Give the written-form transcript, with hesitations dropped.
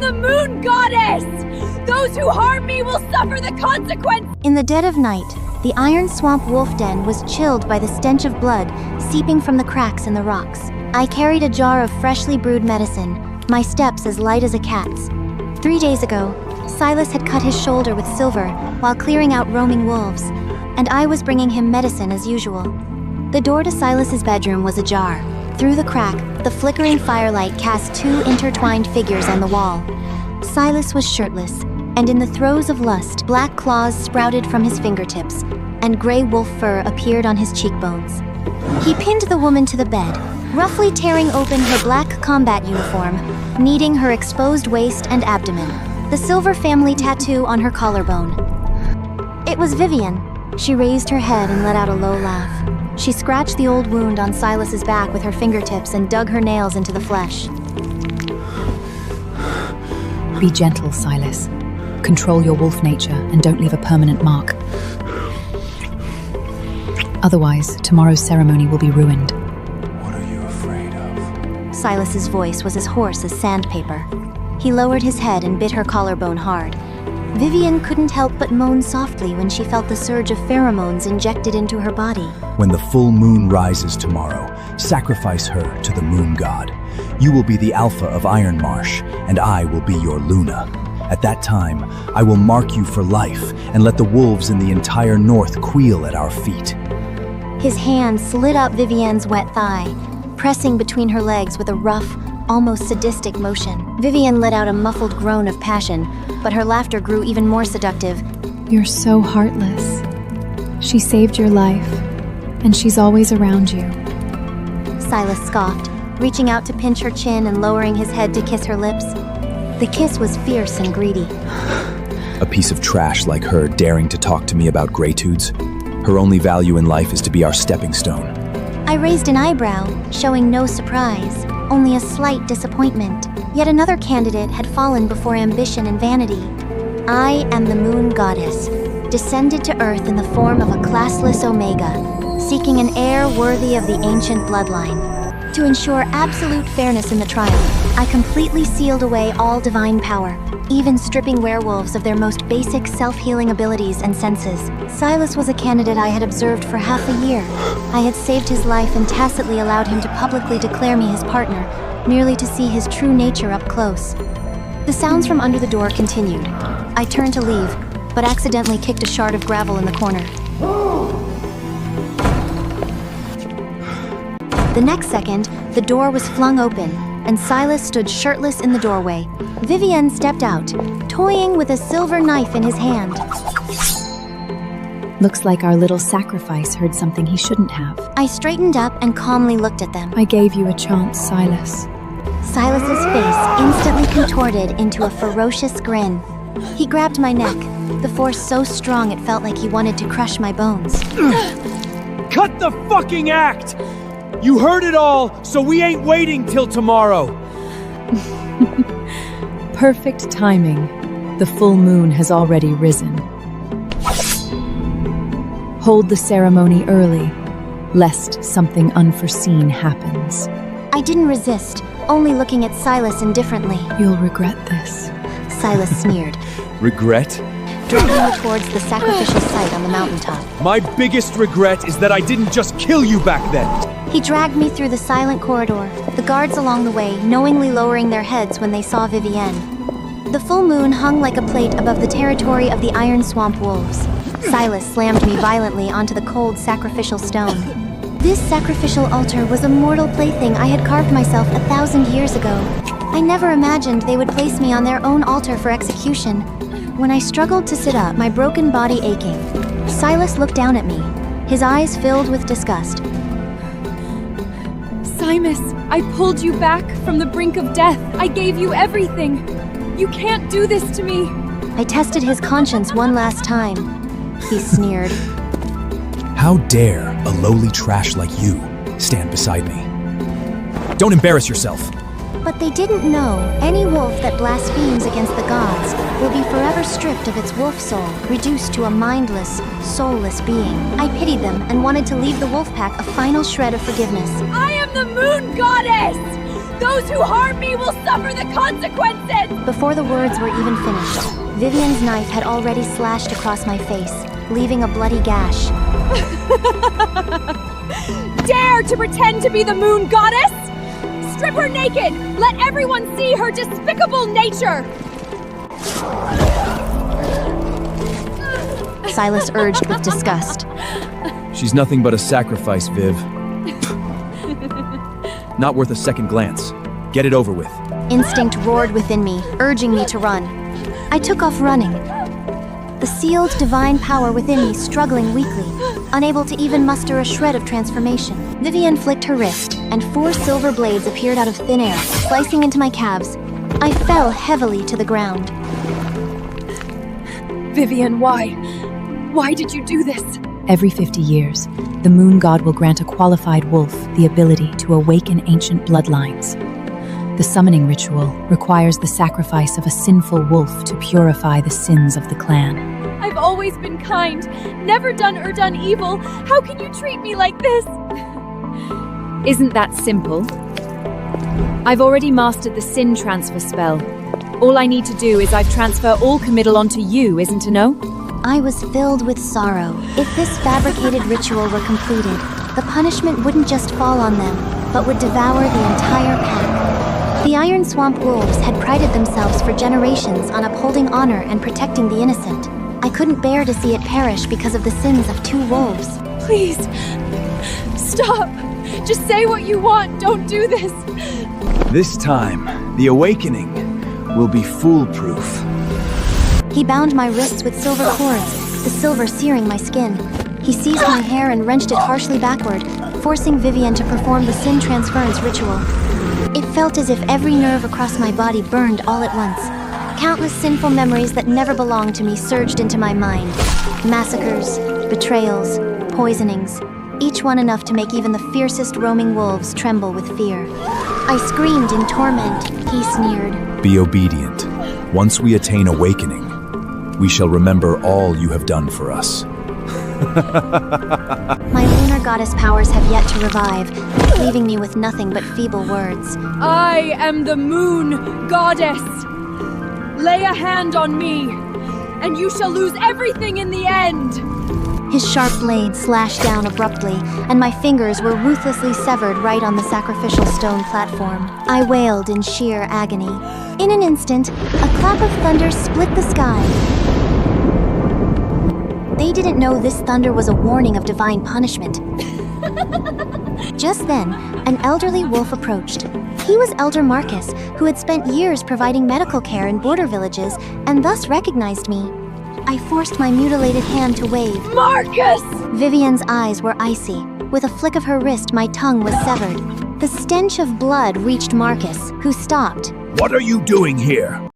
the moon goddess! Those who harm me will suffer the consequence! In the dead of night, the Iron Swamp wolf den was chilled by the stench of blood seeping from the cracks in the rocks. I carried a jar of freshly brewed medicine, my steps as light as a cat's. 3 days ago, Silas had cut his shoulder with silver while clearing out roaming wolves, and I was bringing him medicine as usual. The door to Silas's bedroom was ajar. Through the crack, the flickering firelight cast 2 intertwined figures on the wall. Silas was shirtless, and in the throes of lust, black claws sprouted from his fingertips, and gray wolf fur appeared on his cheekbones. He pinned the woman to the bed, roughly tearing open her black combat uniform, kneading her exposed waist and abdomen, the silver family tattoo on her collarbone. It was Vivienne. She raised her head and let out a low laugh. She scratched the old wound on Silas's back with her fingertips and dug her nails into the flesh. Be gentle, Silas. Control your wolf nature and don't leave a permanent mark. Otherwise, tomorrow's ceremony will be ruined. What are you afraid of? Silas's voice was as hoarse as sandpaper. He lowered his head and bit her collarbone hard. Vivienne couldn't help but moan softly when she felt the surge of pheromones injected into her body. When the full moon rises tomorrow, sacrifice her to the moon god. You will be the alpha of Iron Marsh, and I will be your Luna. At that time, I will mark you for life and let the wolves in the entire north quail at our feet. His hand slid up Vivienne's wet thigh, pressing between her legs with a rough, almost sadistic motion. Vivienne let out a muffled groan of passion, but her laughter grew even more seductive. You're so heartless. She saved your life, and she's always around you. Silas scoffed, reaching out to pinch her chin and lowering his head to kiss her lips. The kiss was fierce and greedy. A piece of trash like her daring to talk to me about greytudes? Her only value in life is to be our stepping stone. I raised an eyebrow, showing no surprise, only a slight disappointment. Yet another candidate had fallen before ambition and vanity. I am the moon goddess, descended to earth in the form of a classless omega, seeking an heir worthy of the ancient bloodline. To ensure absolute fairness in the trial, I completely sealed away all divine power, even stripping werewolves of their most basic self-healing abilities and senses. Silas was a candidate I had observed for half a year. I had saved his life and tacitly allowed him to publicly declare me his partner, merely to see his true nature up close. The sounds from under the door continued. I turned to leave, but accidentally kicked a shard of gravel in the corner. The next second, the door was flung open, and Silas stood shirtless in the doorway. Vivienne stepped out, toying with a silver knife in his hand. Looks like our little sacrifice heard something he shouldn't have. I straightened up and calmly looked at them. I gave you a chance, Silas. Silas's face instantly contorted into a ferocious grin. He grabbed my neck, the force so strong it felt like he wanted to crush my bones. Cut the fucking act! You heard it all, so we ain't waiting till tomorrow. Perfect timing. The full moon has already risen. Hold the ceremony early, lest something unforeseen happens. I didn't resist, only looking at Silas indifferently. You'll regret this. Silas sneered, Regret? dragging me towards the sacrificial site on the mountaintop. My biggest regret is that I didn't just kill you back then. He dragged me through the silent corridor, the guards along the way knowingly lowering their heads when they saw Vivienne. The full moon hung like a plate above the territory of the Iron Swamp wolves. Silas slammed me violently onto the cold sacrificial stone. This sacrificial altar was a mortal plaything I had carved myself 1,000 years ago. I never imagined they would place me on their own altar for execution. When I struggled to sit up, my broken body aching, Silas looked down at me, his eyes filled with disgust. Silas, I pulled you back from the brink of death. I gave you everything. You can't do this to me. I tested his conscience one last time. He sneered. How dare a lowly trash like you stand beside me? Don't embarrass yourself. But they didn't know any wolf that blasphemes against the gods will be forever stripped of its wolf soul, reduced to a mindless, soulless being. I pitied them and wanted to leave the wolf pack a final shred of forgiveness. I am the moon goddess! Those who harm me will suffer the consequences! Before the words were even finished, Vivienne's knife had already slashed across my face, leaving a bloody gash. Dare to pretend to be the moon goddess? Strip her naked! Let everyone see her despicable nature! Silas urged with disgust. She's nothing but a sacrifice, Viv. Not worth a second glance. Get it over with. Instinct roared within me, urging me to run. I took off running, the sealed divine power within me struggling weakly, unable to even muster a shred of transformation. Vivienne flicked her wrist, and 4 silver blades appeared out of thin air, slicing into my calves. I fell heavily to the ground. Vivienne, why? Why did you do this? Every 50 years, the moon god will grant a qualified wolf the ability to awaken ancient bloodlines. The summoning ritual requires the sacrifice of a sinful wolf to purify the sins of the clan. I've always been kind, never done evil. How can you treat me like this? Isn't that simple? I've already mastered the sin transfer spell. All I need to do is I've transfer all committal onto you, isn't it no? I was filled with sorrow. If this fabricated ritual were completed, the punishment wouldn't just fall on them, but would devour the entire pack. The Iron Swamp Wolves had prided themselves for generations on upholding honor and protecting the innocent. I couldn't bear to see it perish because of the sins of 2 wolves. Please, stop. Just say what you want. Don't do this. This time, the awakening will be foolproof. He bound my wrists with silver cords, the silver searing my skin. He seized my hair and wrenched it harshly backward, forcing Vivienne to perform the sin transference ritual. It felt as if every nerve across my body burned all at once. Countless sinful memories that never belonged to me surged into my mind. Massacres, betrayals, poisonings, each one enough to make even the fiercest roaming wolves tremble with fear. I screamed in torment. He sneered. Be obedient. Once we attain awakening, we shall remember all you have done for us. My lunar goddess powers have yet to revive, leaving me with nothing but feeble words. I am the moon goddess. Lay a hand on me, and you shall lose everything in the end. His sharp blade slashed down abruptly, and my fingers were ruthlessly severed right on the sacrificial stone platform. I wailed in sheer agony. In an instant, a clap of thunder split the sky. They didn't know this thunder was a warning of divine punishment. Just then, an elderly wolf approached. He was Elder Marcus, who had spent years providing medical care in border villages and thus recognized me. I forced my mutilated hand to wave. Marcus! Vivienne's eyes were icy. With a flick of her wrist, my tongue was severed. The stench of blood reached Marcus, who stopped. What are you doing here?